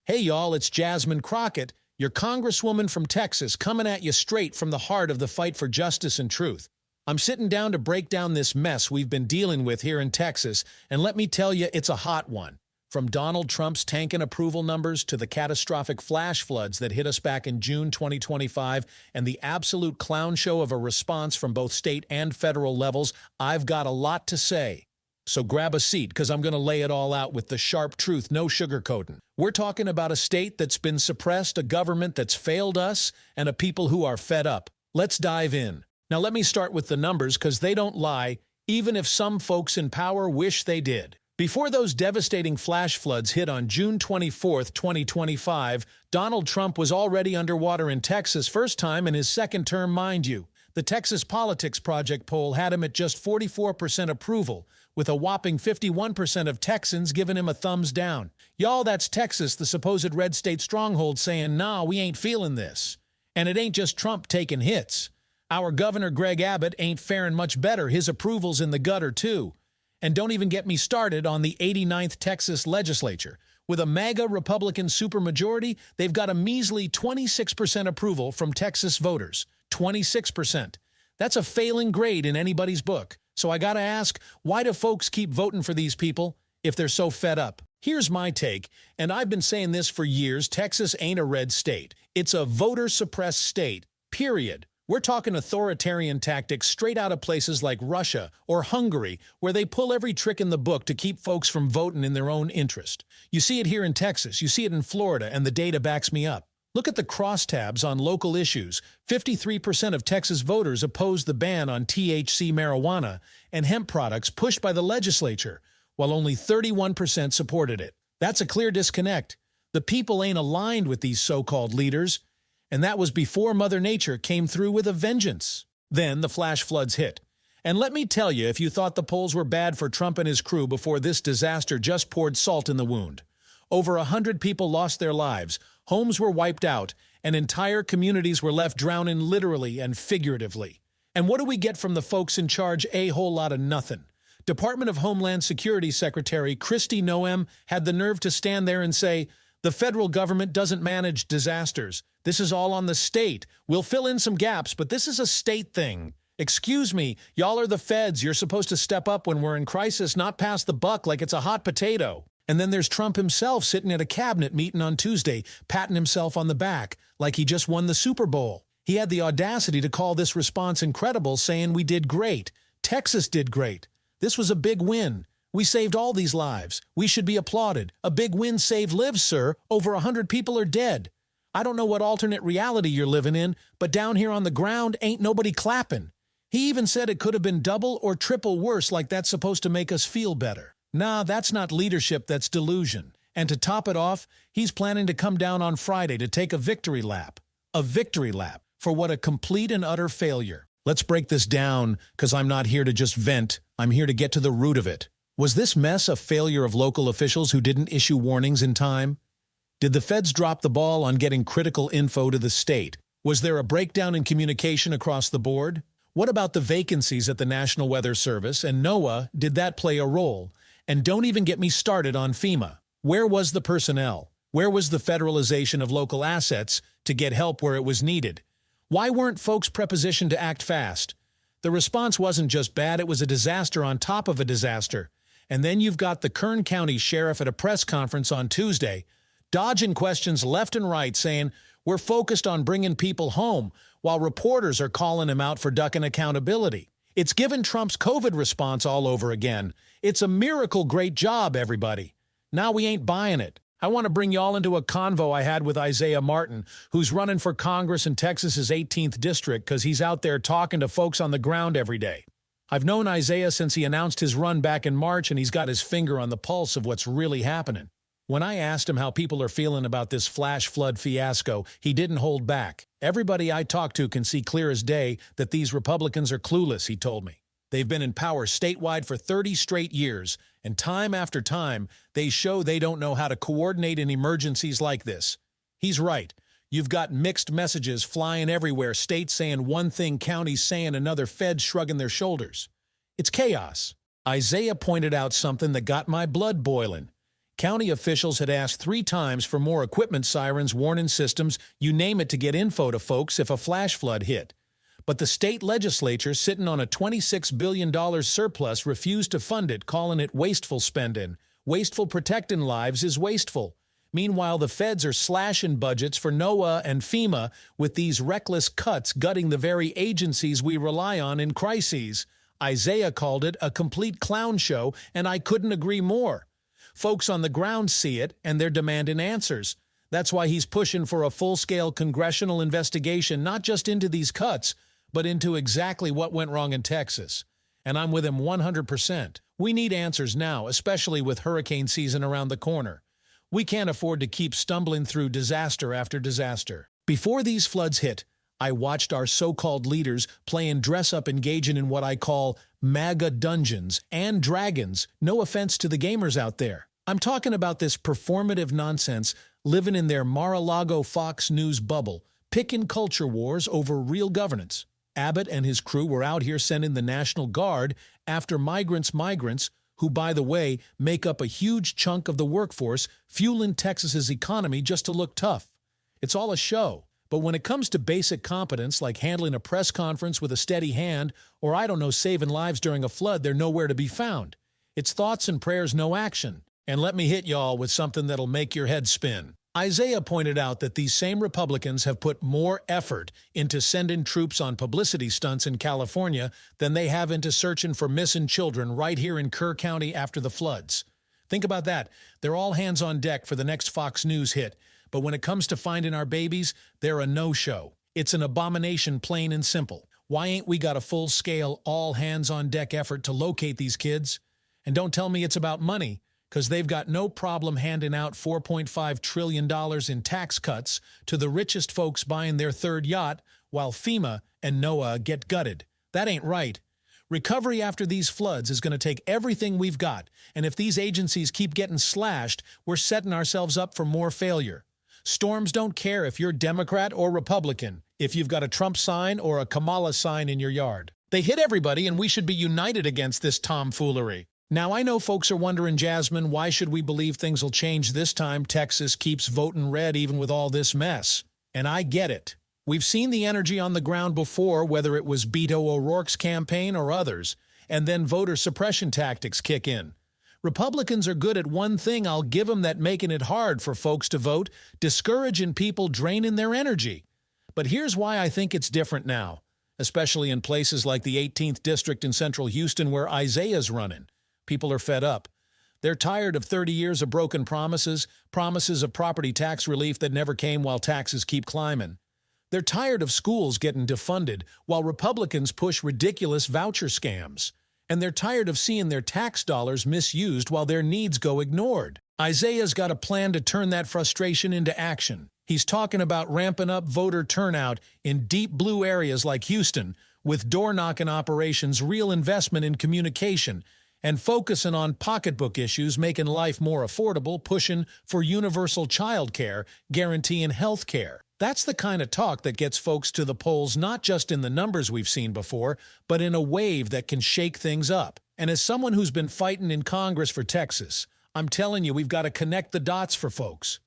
Hey y'all, it's Jasmine Crockett, your congresswoman from Texas, coming at you straight from the heart of the fight for justice and truth. I'm sitting down to break down this mess we've been dealing with here in Texas, and let me tell you, it's a hot one. From Donald Trump's tanking approval numbers to the catastrophic flash floods that hit us back in June 2025 and the absolute clown show of a response from both state and federal levels, I've got a lot to say. So grab a seat, because I'm going to lay it all out with the sharp truth, no sugarcoating. We're talking about a state that's been suppressed, a government that's failed us, and a people who are fed up. Let's dive in. Now let me start with the numbers, because they don't lie, even if some folks in power wish they did. Before those devastating flash floods hit on June 24, 2025, Donald Trump was already underwater in Texas, first time in his second term, mind you. The Texas Politics Project poll had him at just 44% approval, with a whopping 51% of Texans giving him a thumbs down. Y'all, that's Texas, the supposed red state stronghold, saying, nah, we ain't feeling this. And it ain't just Trump taking hits. Our Governor Greg Abbott ain't faring much better. His approval's in the gutter, too. And don't even get me started on the 89th Texas legislature. With a MAGA Republican supermajority, they've got a measly 26% approval from Texas voters. 26%. That's a failing grade in anybody's book. So I gotta ask, why do folks keep voting for these people if they're so fed up? Here's my take, and I've been saying this for years: Texas ain't a red state. It's a voter-suppressed state, period. We're talking authoritarian tactics straight out of places like Russia or Hungary, where they pull every trick in the book to keep folks from voting in their own interest. You see it here in Texas, you see it in Florida, and the data backs me up. Look at the crosstabs on local issues. 53% of Texas voters opposed the ban on THC marijuana and hemp products pushed by the legislature, while only 31% supported it. That's a clear disconnect. The people ain't aligned with these so-called leaders, and that was before Mother Nature came through with a vengeance. Then the flash floods hit. And let me tell you, if you thought the polls were bad for Trump and his crew before this disaster just poured salt in the wound. Over 100 people lost their lives, homes were wiped out, and entire communities were left drowning literally and figuratively. And what do we get from the folks in charge? A whole lot of nothing. Department of Homeland Security Secretary Kristi Noem had the nerve to stand there and say, "The federal government doesn't manage disasters. This is all on the state. We'll fill in some gaps, but this is a state thing." Excuse me, y'all are the feds. You're supposed to step up when we're in crisis, not pass the buck like it's a hot potato. And then there's Trump himself sitting at a cabinet meeting on Tuesday, patting himself on the back like he just won the Super Bowl. He had the audacity to call this response incredible, saying we did great. Texas did great. This was a big win. We saved all these lives. We should be applauded. A big win saved lives, sir. Over 100 people are dead. I don't know what alternate reality you're living in, but down here on the ground ain't nobody clapping. He even said it could have been double or triple worse, like that's supposed to make us feel better. Nah, that's not leadership, that's delusion. And to top it off, he's planning to come down on Friday to take a victory lap. A victory lap for what a complete and utter failure. Let's break this down, because I'm not here to just vent. I'm here to get to the root of it. Was this mess a failure of local officials who didn't issue warnings in time? Did the feds drop the ball on getting critical info to the state? Was there a breakdown in communication across the board? What about the vacancies at the National Weather Service and NOAA? Did that play a role? And don't even get me started on FEMA. Where was the personnel? Where was the federalization of local assets to get help where it was needed? Why weren't folks prepositioned to act fast? The response wasn't just bad, it was a disaster on top of a disaster. And then you've got the Kern County Sheriff at a press conference on Tuesday, dodging questions left and right, saying, "We're focused on bringing people home," while reporters are calling him out for ducking accountability. It's given Trump's COVID response all over again. It's a miracle great job, everybody. Now we ain't buying it. I want to bring y'all into a convo I had with Isaiah Martin, who's running for Congress in Texas's 18th district because he's out there talking to folks on the ground every day. I've known Isaiah since he announced his run back in March, and he's got his finger on the pulse of what's really happening. When I asked him how people are feeling about this flash flood fiasco, he didn't hold back. Everybody I talk to can see clear as day that these Republicans are clueless, he told me. They've been in power statewide for 30 straight years, and time after time, they show they don't know how to coordinate in emergencies like this. He's right. You've got mixed messages flying everywhere, states saying one thing, counties saying another, feds shrugging their shoulders. It's chaos. Isaiah pointed out something that got my blood boiling. County officials had asked 3 times for more equipment, sirens, warning systems, you name it, to get info to folks if a flash flood hit. But the state legislature, sitting on a $26 billion surplus, refused to fund it, calling it wasteful spending. Wasteful protecting lives is wasteful. Meanwhile, the feds are slashing budgets for NOAA and FEMA with these reckless cuts, gutting the very agencies we rely on in crises. Isaiah called it a complete clown show, and I couldn't agree more. Folks on the ground see it, and they're demanding answers. That's why he's pushing for a full-scale congressional investigation, not just into these cuts, but into exactly what went wrong in Texas. And I'm with him 100%. We need answers now, especially with hurricane season around the corner. We can't afford to keep stumbling through disaster after disaster. Before these floods hit, I watched our so-called leaders playing dress-up, engaging in what I call MAGA Dungeons and Dragons. No offense to the gamers out there. I'm talking about this performative nonsense, living in their Mar-a-Lago Fox News bubble, picking culture wars over real governance. Abbott and his crew were out here sending the National Guard after migrants, who, by the way, make up a huge chunk of the workforce, fueling Texas's economy just to look tough. It's all a show. But when it comes to basic competence, like handling a press conference with a steady hand, or I don't know, saving lives during a flood, they're nowhere to be found. It's thoughts and prayers, no action. And let me hit y'all with something that'll make your head spin. Isaiah pointed out that these same Republicans have put more effort into sending troops on publicity stunts in California than they have into searching for missing children right here in Kerr County after the floods. Think about that. They're all hands on deck for the next Fox News hit. But when it comes to finding our babies, they're a no-show. It's an abomination, plain and simple. Why ain't we got a full-scale, all-hands-on-deck effort to locate these kids? And don't tell me it's about money, because they've got no problem handing out $4.5 trillion in tax cuts to the richest folks buying their third yacht, while FEMA and NOAA get gutted. That ain't right. Recovery after these floods is going to take everything we've got, and if these agencies keep getting slashed, we're setting ourselves up for more failure. Storms don't care if you're Democrat or Republican, if you've got a Trump sign or a Kamala sign in your yard. They hit everybody, and we should be united against this tomfoolery. Now, I know folks are wondering, Jasmine, why should we believe things will change this time? Texas keeps voting red even with all this mess. And I get it. We've seen the energy on the ground before, whether it was Beto O'Rourke's campaign or others, and then voter suppression tactics kick in. Republicans are good at one thing, I'll give them, that making it hard for folks to vote, discouraging people, draining their energy. But here's why I think it's different now, especially in places like the 18th District in central Houston where Isaiah's running. People are fed up. They're tired of 30 years of broken promises of property tax relief that never came while taxes keep climbing. They're tired of schools getting defunded while Republicans push ridiculous voucher scams. And they're tired of seeing their tax dollars misused while their needs go ignored. Isaiah's got a plan to turn that frustration into action. He's talking about ramping up voter turnout in deep blue areas like Houston, with door-knocking operations, real investment in communication, and focusing on pocketbook issues, making life more affordable, pushing for universal child care, guaranteeing health care. That's the kind of talk that gets folks to the polls, not just in the numbers we've seen before, but in a wave that can shake things up. And as someone who's been fighting in Congress for Texas, I'm telling you, we've got to connect the dots for folks.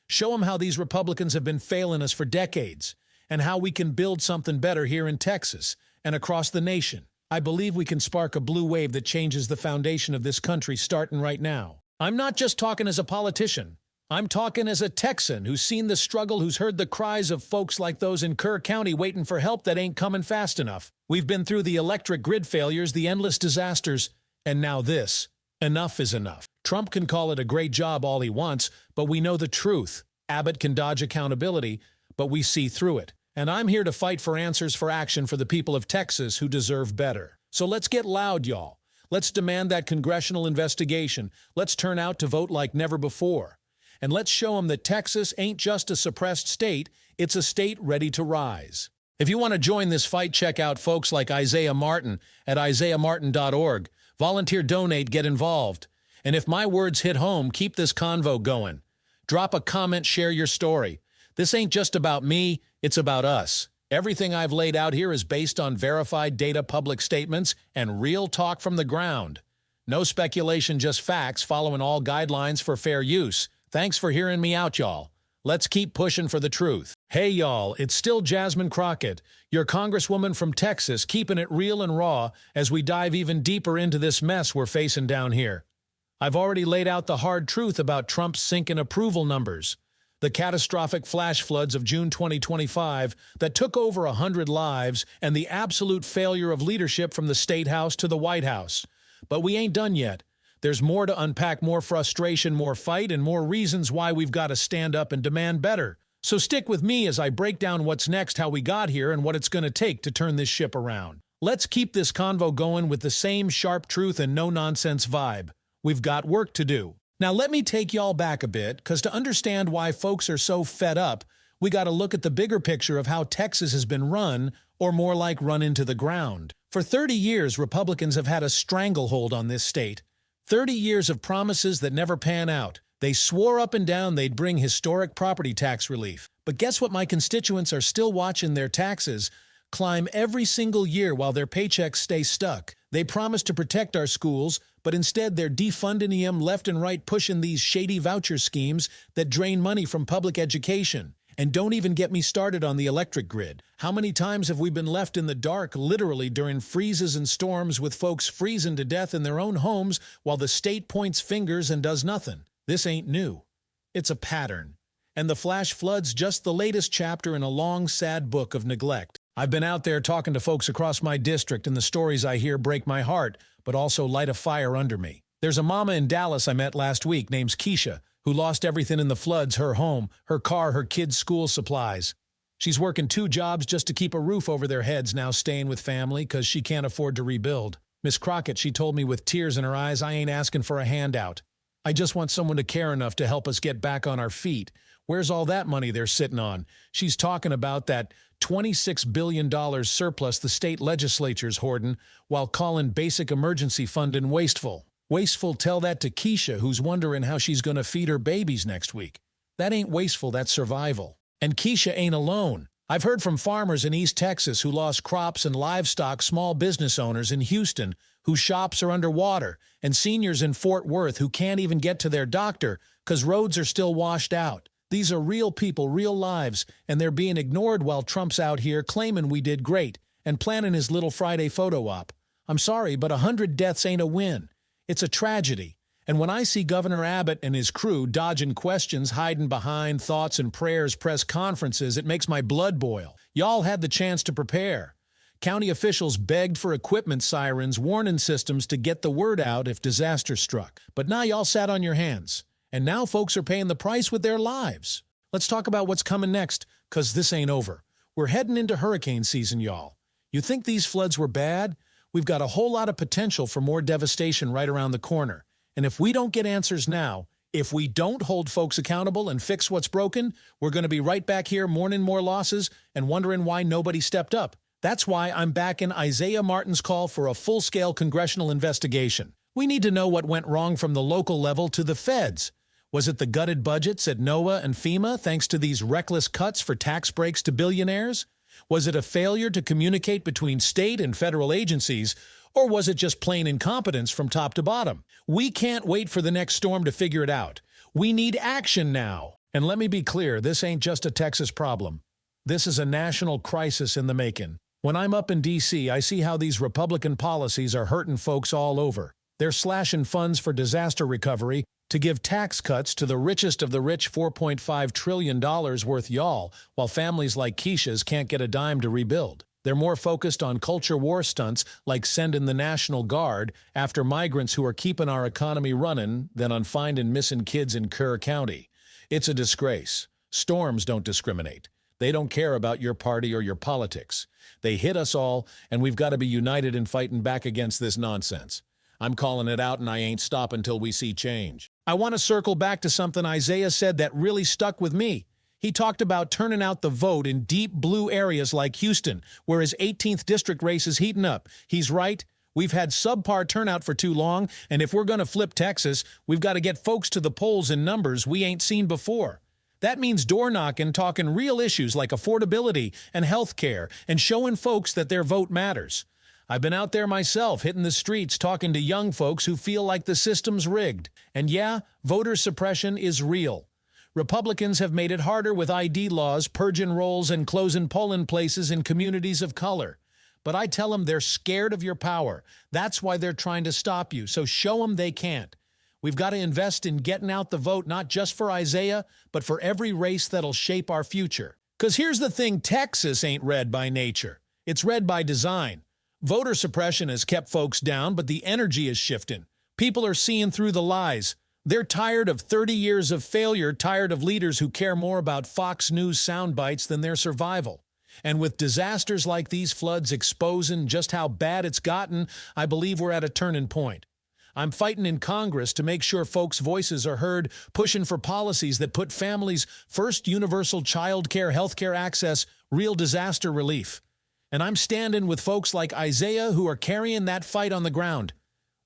Show them how these Republicans have been failing us for decades, and how we can build something better here in Texas and across the nation. I believe we can spark a blue wave that changes the foundation of this country starting right now. I'm not just talking as a politician. I'm talking as a Texan who's seen the struggle, who's heard the cries of folks like those in Kerr County waiting for help that ain't coming fast enough. We've been through the electric grid failures, the endless disasters, and now this. Enough is enough. Trump can call it a great job all he wants, but we know the truth. Abbott can dodge accountability, but we see through it. And I'm here to fight for answers, for action for the people of Texas who deserve better. So let's get loud, y'all. Let's demand that congressional investigation. Let's turn out to vote like never before. And let's show them that Texas ain't just a suppressed state, it's a state ready to rise. If you want to join this fight, check out folks like Isaiah Martin at isaiahmartin.org. Volunteer, donate, get involved. And if my words hit home, keep this convo going. Drop a comment, share your story. This ain't just about me, it's about us. Everything I've laid out here is based on verified data, public statements, and real talk from the ground. No speculation, just facts, following all guidelines for fair use. Thanks for hearing me out, y'all. Let's keep pushing for the truth. Hey, y'all, it's still Jasmine Crockett, your congresswoman from Texas, keeping it real and raw as we dive even deeper into this mess we're facing down here. I've already laid out the hard truth about Trump's sinking approval numbers, the catastrophic flash floods of June 2025 that took over 100 lives, and the absolute failure of leadership from the State House to the White House. But we ain't done yet. There's more to unpack, more frustration, more fight, and more reasons why we've got to stand up and demand better. So stick with me as I break down what's next, how we got here, and what it's going to take to turn this ship around. Let's keep this convo going with the same sharp truth and no-nonsense vibe. We've got work to do. Now let me take y'all back a bit, because to understand why folks are so fed up, we got to look at the bigger picture of how Texas has been run, or more like run into the ground. For 30 years, Republicans have had a stranglehold on this state. 30 years of promises that never pan out. They swore up and down they'd bring historic property tax relief. But guess what? My constituents are still watching their taxes climb every single year while their paychecks stay stuck. They promised to protect our schools, but instead they're defunding them left and right, pushing these shady voucher schemes that drain money from public education. And don't even get me started on the electric grid. How many times have we been left in the dark, literally during freezes and storms, with folks freezing to death in their own homes while the state points fingers and does nothing? This ain't new. It's a pattern. And the flash flood's just the latest chapter in a long, sad book of neglect. I've been out there talking to folks across my district, and the stories I hear break my heart, but also light a fire under me. There's a mama in Dallas I met last week named Keisha, who lost everything in the floods, her home, her car, her kids' school supplies. She's working 2 jobs just to keep a roof over their heads, now staying with family because she can't afford to rebuild. Miss Crockett, she told me with tears in her eyes, I ain't asking for a handout. I just want someone to care enough to help us get back on our feet. Where's all that money they're sitting on? She's talking about that $26 billion surplus the state legislature's hoarding while calling basic emergency funding wasteful. Wasteful, tell that to Keisha, who's wondering how she's going to feed her babies next week. That ain't wasteful, that's survival. And Keisha ain't alone. I've heard from farmers in East Texas who lost crops and livestock, small business owners in Houston whose shops are underwater, and seniors in Fort Worth who can't even get to their doctor because roads are still washed out. These are real people, real lives, and they're being ignored while Trump's out here claiming we did great and planning his little Friday photo op. I'm sorry, but 100 deaths ain't a win. It's a tragedy. And when I see Governor Abbott and his crew dodging questions, hiding behind thoughts and prayers, press conferences, it makes my blood boil. Y'all had the chance to prepare. County officials begged for equipment sirens, warning systems to get the word out if disaster struck. But now y'all sat on your hands. And now folks are paying the price with their lives. Let's talk about what's coming next, because this ain't over. We're heading into hurricane season, y'all. You think these floods were bad? We've got a whole lot of potential for more devastation right around the corner. And if we don't get answers now, if we don't hold folks accountable and fix what's broken, we're going to be right back here mourning more losses and wondering why nobody stepped up. That's why I'm backing Isaiah Martin's call for a full-scale congressional investigation. We need to know what went wrong from the local level to the feds. Was it the gutted budgets at NOAA and FEMA thanks to these reckless cuts for tax breaks to billionaires? Was it a failure to communicate between state and federal agencies, or was it just plain incompetence from top to bottom? We can't wait for the next storm to figure it out. We need action now. And let me be clear, this ain't just a Texas problem. This is a national crisis in the making. When I'm up in D.C., I see how these Republican policies are hurting folks all over. They're slashing funds for disaster recovery to give tax cuts to the richest of the rich, $4.5 trillion worth y'all, while families like Keisha's can't get a dime to rebuild. They're more focused on culture war stunts like sending the National Guard after migrants who are keeping our economy running than on finding missing kids in Kerr County. It's a disgrace. Storms don't discriminate. They don't care about your party or your politics. They hit us all, and we've got to be united in fighting back against this nonsense. I'm calling it out, and I ain't stopping until we see change. I want to circle back to something Isaiah said that really stuck with me. He talked about turning out the vote in deep blue areas like Houston, where his 18th district race is heating up. He's right. We've had subpar turnout for too long, and if we're going to flip Texas, we've got to get folks to the polls in numbers we ain't seen before. That means door-knocking, talking real issues like affordability and health care, and showing folks that their vote matters. I've been out there myself, hitting the streets, talking to young folks who feel like the system's rigged. And yeah, voter suppression is real. Republicans have made it harder with ID laws, purging rolls, and closing polling places in communities of color. But I tell them they're scared of your power. That's why they're trying to stop you, so show them they can't. We've got to invest in getting out the vote, not just for Isaiah, but for every race that'll shape our future. Because here's the thing, Texas ain't red by nature. It's red by design. Voter suppression has kept folks down, but the energy is shifting. People are seeing through the lies. They're tired of 30 years of failure, tired of leaders who care more about Fox News sound bites than their survival. And with disasters like these floods exposing just how bad it's gotten, I believe we're at a turning point. I'm fighting in Congress to make sure folks' voices are heard, pushing for policies that put families first, universal child care, health care access, real disaster relief. And I'm standing with folks like Isaiah who are carrying that fight on the ground.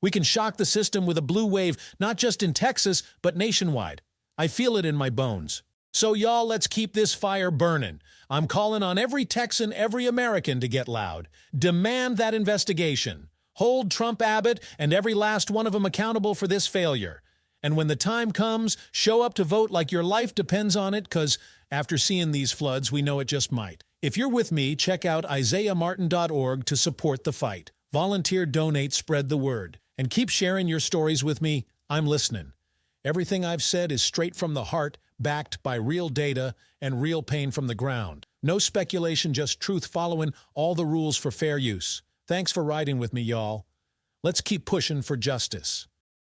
We can shock the system with a blue wave, not just in Texas, but nationwide. I feel it in my bones. So y'all, let's keep this fire burning. I'm calling on every Texan, every American to get loud. Demand that investigation. Hold Trump, Abbott, and every last one of them accountable for this failure. And when the time comes, show up to vote like your life depends on it, because after seeing these floods, we know it just might. If you're with me, check out isaiahmartin.org to support the fight. Volunteer, donate, spread the word. And keep sharing your stories with me. I'm listening. Everything I've said is straight from the heart, backed by real data and real pain from the ground. No speculation, just truth following all the rules for fair use. Thanks for riding with me, y'all. Let's keep pushing for justice.